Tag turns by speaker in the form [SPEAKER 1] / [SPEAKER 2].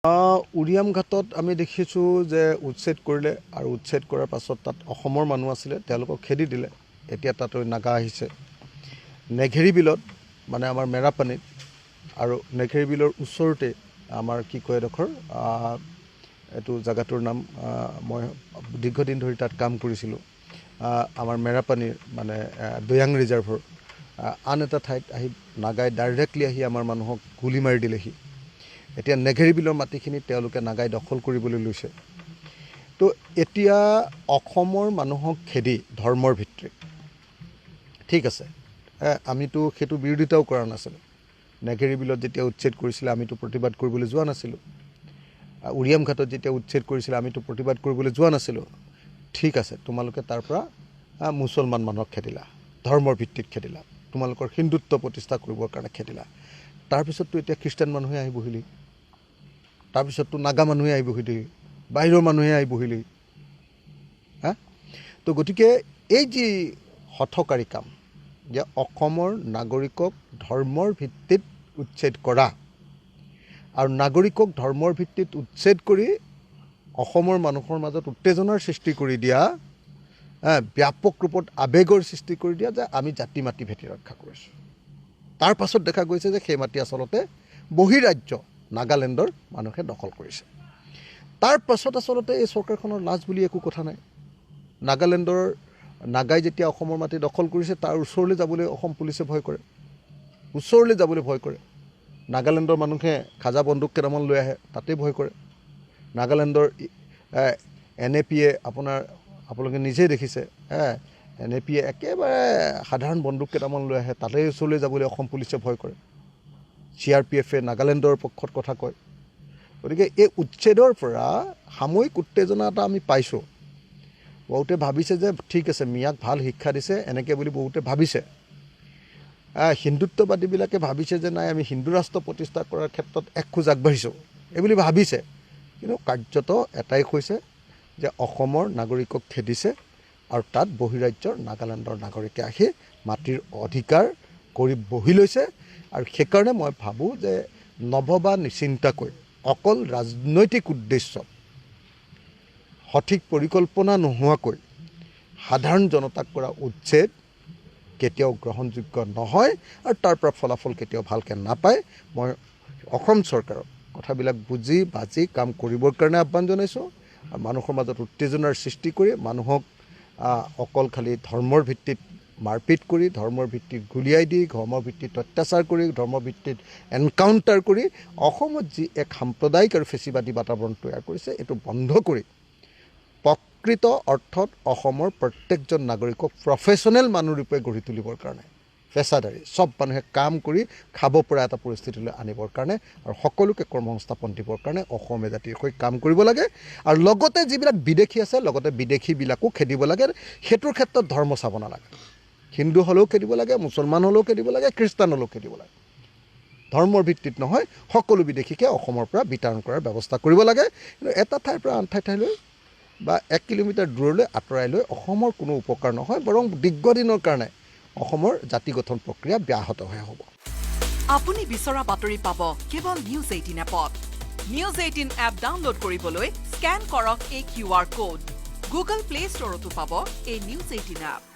[SPEAKER 1] উৰিয়াম ঘাটত আমি দেখিছোঁ যে উচ্ছেদ কৰিলে আৰু উচ্ছেদ কৰাৰ পাছত তাত অসমৰ মানুহ আছিলে, তেওঁলোকক খেদি দিলে। এতিয়া তাত নাগা আহিছে। নেঘেৰী বিলত মানে আমাৰ মেৰাপানীত আৰু নেঘেৰী বিলৰ ওচৰতে আমাৰ কি কয় এডোখৰ এইটো জেগাটোৰ নাম মই দীৰ্ঘদিন ধৰি তাত কাম কৰিছিলোঁ। আমাৰ মেৰাপানীৰ মানে দৈয়াং ৰিজাৰ্ভৰ আন এটা ঠাইত আহি নাগাই ডাইৰেক্টলি আহি আমাৰ মানুহক গুলি মাৰি দিলেহি। এতিয়া নেঘেৰী বিলৰ মাটিখিনি তেওঁলোকে নাগাই দখল কৰিবলৈ লৈছে। তো এতিয়া অসমৰ মানুহক খেদি ধৰ্মৰ ভিত্তিত, ঠিক আছে, আমিতো সেইটো বিৰোধিতাও কৰা নাছিলোঁ। নেঘেৰী বিলত যেতিয়া উচ্ছেদ কৰিছিলে আমিতো প্ৰতিবাদ কৰিবলৈ যোৱা নাছিলোঁ। উৰিয়াম ঘাটত যেতিয়া উচ্ছেদ কৰিছিলে আমিতো প্ৰতিবাদ কৰিবলৈ যোৱা নাছিলোঁ। ঠিক আছে, তোমালোকে তাৰ পৰা মুছলমান মানুহক খেদিলা, ধৰ্মৰ ভিত্তিত খেদিলা, তোমালোকৰ হিন্দুত্ব প্ৰতিষ্ঠা কৰিবৰ কাৰণে খেদিলা। তাৰপিছততো এতিয়া খ্ৰীষ্টান মানুহে আহি বহিলি, তাৰপিছততো নাগা মানুহে আহি বহিলি, বাহিৰৰ মানুহে আহি বহিলি। তো গতিকে এই যি হঠকাৰী কাম যে অসমৰ নাগৰিকক ধৰ্মৰ ভিত্তিত উচ্ছেদ কৰা আৰু নাগৰিকক ধৰ্মৰ ভিত্তিত উচ্ছেদ কৰি অসমৰ মানুহৰ মাজত উত্তেজনাৰ সৃষ্টি কৰি দিয়া, ব্যাপক ৰূপত আৱেগৰ সৃষ্টি কৰি দিয়া যে আমি জাতি মাটি ভেটি ৰক্ষা কৰিছোঁ। তাৰ পাছত দেখা গৈছে যে সেই মাটি আচলতে বহিৰাজ্য নাগালেণ্ডৰ মানুহে দখল কৰিছে। তাৰ পাছত আচলতে এই চৰকাৰখনৰ লাজ বুলি একো কথা নাই। নাগাই যেতিয়া অসমৰ মাটি দখল কৰিছে তাৰ ওচৰলৈ যাবলৈ অসম পুলিচে ভয় কৰে, ওচৰলৈ যাবলৈ ভয় কৰে। নাগালেণ্ডৰ মানুহে খাজা বন্দুক কেইটামান লৈ আহে, তাতেই ভয় কৰে। নাগালেণ্ডৰ NAPয়ে আপোনালোকে নিজেই দেখিছে, NAPয়ে একেবাৰে সাধাৰণ বন্দুক কেইটামান লৈ আহে, তাতে ওচৰলৈ যাবলৈ অসম পুলিচে ভয় কৰে। CRPFে নাগালেণ্ডৰ পক্ষত কথা কয়। গতিকে এই উচ্ছেদৰ পৰা সাময়িক উত্তেজনা এটা আমি পাইছোঁ। বহুতে ভাবিছে যে ঠিক আছে, মিয়াক ভাল শিক্ষা দিছে এনেকৈ বুলি বহুতে ভাবিছে। হিন্দুত্ববাদীবিলাকে ভাবিছে যে নাই আমি হিন্দু ৰাষ্ট্ৰ প্ৰতিষ্ঠা কৰাৰ ক্ষেত্ৰত এক খোজ আগবাঢ়িছোঁ এইবুলি ভাবিছে। কিন্তু কাৰ্যত এটাই হৈছে যে অসমৰ নাগৰিকক খেদিছে আৰু তাত বহিৰাজ্যৰ নাগালেণ্ডৰ নাগৰিকে আহি মাটিৰ অধিকাৰ কৰি বহি লৈছে। আৰু সেইকাৰণে মই ভাবোঁ যে নভবা নিচিন্তাকৈ অকল ৰাজনৈতিক উদ্দেশ্যত সঠিক পৰিকল্পনা নোহোৱাকৈ সাধাৰণ জনতাক কৰা উচ্ছেদ কেতিয়াও গ্ৰহণযোগ্য নহয় আৰু তাৰ পৰা ফলাফল কেতিয়াও ভালকৈ নাপায়। মই অসম চৰকাৰক কথাবিলাক বুজি বাজি কাম কৰিবৰ কাৰণে আহ্বান জনাইছোঁ। আৰু মানুহৰ মাজত উত্তেজনাৰ সৃষ্টি কৰি মানুহক অকল খালি ধৰ্মৰ ভিত্তিত মাৰপিট কৰি, ধৰ্মৰ ভিত্তিত গুলিয়াই দি, ধৰ্মৰ ভিত্তিত অত্যাচাৰ কৰি, ধৰ্মৰ ভিত্তিত এনকাউণ্টাৰ কৰি অসমত যি এক সাম্প্ৰদায়িক আৰু ফেচিবাদী বাতাবৰণ তৈয়াৰ কৰিছে, এইটো বন্ধ কৰি প্ৰকৃত অৰ্থত অসমৰ প্ৰত্যেকজন নাগৰিকক প্ৰফেশ্যনেল মানুহৰূপে গঢ়ি তুলিবৰ কাৰণে, পেছাদাৰী চব মানুহে কাম কৰি খাব পৰা এটা পৰিস্থিতিলৈ আনিবৰ কাৰণে আৰু সকলোকে কৰ্মসংস্থাপন দিবৰ কাৰণে অসমীয়া জাতিৰ হৈ কাম কৰিব লাগে। আৰু লগতে যিবিলাক বিদেশী আছে, লগতে বিদেশীবিলাকো খেদিব লাগে। সেইটোৰ ক্ষেত্ৰত ধৰ্ম চাব নালাগে। হিন্দু হ'লেও খেদিব লাগে, মুছলমান হ'লেও খেদিব লাগে, খ্ৰীষ্টান হ'লেও খেদিব লাগে। ধৰ্মৰ ভিত্তিত নহয়, সকলো বিদেশীকে অসমৰ পৰা বিতৰণ কৰাৰ ব্যৱস্থা কৰিব লাগে। কিন্তু এটা ঠাইৰ পৰা আন ঠাইলৈ বা 1 কিলোমিটাৰ দূৰলৈ আঁতৰাই লৈ অসমৰ কোনো উপকাৰ নহয়, বৰং দীৰ্ঘদিনৰ কাৰণে অসমৰ জাতি গঠন প্ৰক্ৰিয়া ব্যাহতহে হ'ব।
[SPEAKER 2] আপুনি বিচৰা বাতৰি পাব কেৱল নিউজ 18 এপত। নিউজ 18 এপ ডাউনলোড কৰিবলৈ স্কেন কৰক এই QR কোড। গুগল প্লে ষ্টৰতো পাব এই নিউজ 18 এপ।